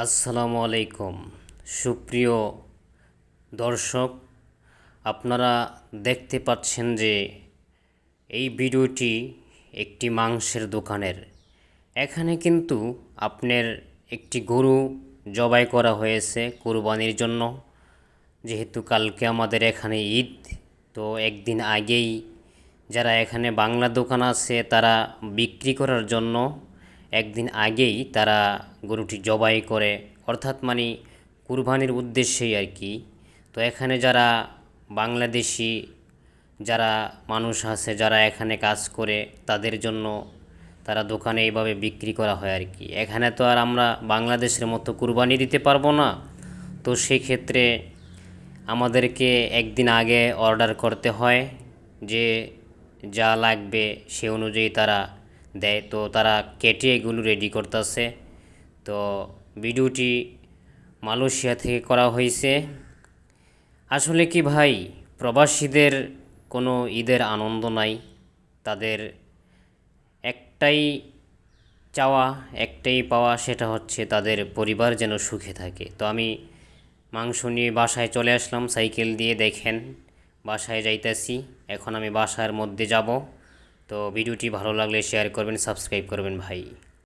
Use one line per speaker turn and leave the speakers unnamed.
আসসালামু আলাইকুম সুপ্রিয় দর্শক, আপনারা দেখতে পাচ্ছেন যে এই ভিডিওটি একটি মাংসের দোকানের। এখানে কিন্তু আপনার একটি গরু জবাই করা হয়েছে কুরবানির জন্য। যেহেতু কালকে আমাদের এখানে ঈদ, তো একদিন আগেই যারা এখানে বাংলা দোকান আছে তারা বিক্রি করার জন্য একদিন আগেই তারা গরুটি জবাই করে, অর্থাৎ মানে কুরবানির উদ্দেশ্যেই আর কি। তো এখানে যারা বাংলাদেশি যারা মানুষ আছে যারা এখানে কাজ করে তাদের জন্য তারা দোকানে এইভাবে বিক্রি করা হয় আর কি। এখানে তো আর আমরা বাংলাদেশের মতো কুরবানি দিতে পারবো না, তো সেই ক্ষেত্রে আমাদেরকে একদিন আগে অর্ডার করতে হয়, যে যা লাগবে সে অনুযায়ী তারা দেয়। তো তারা কেটে এগুলো রেডি করতেছে। তো ভিডিওটি মালয়েশিয়া থেকে করা হয়েছে। আসলে কি ভাই, প্রবাসীদের কোনো ঈদের আনন্দ নাই। তাদের একটাই চাওয়া, একটাই পাওয়া, সেটা হচ্ছে তাদের পরিবার যেন সুখে থাকে। তো আমি মাংস নিয়ে বাসায় চলে আসলাম সাইকেল দিয়ে, দেখেন বাসায় যাইতেছি। এখন আমি বাসার মধ্যে যাব। তো ভিডিওটি ভালো লাগলে শেয়ার করবেন, সাবস্ক্রাইব করবেন ভাই।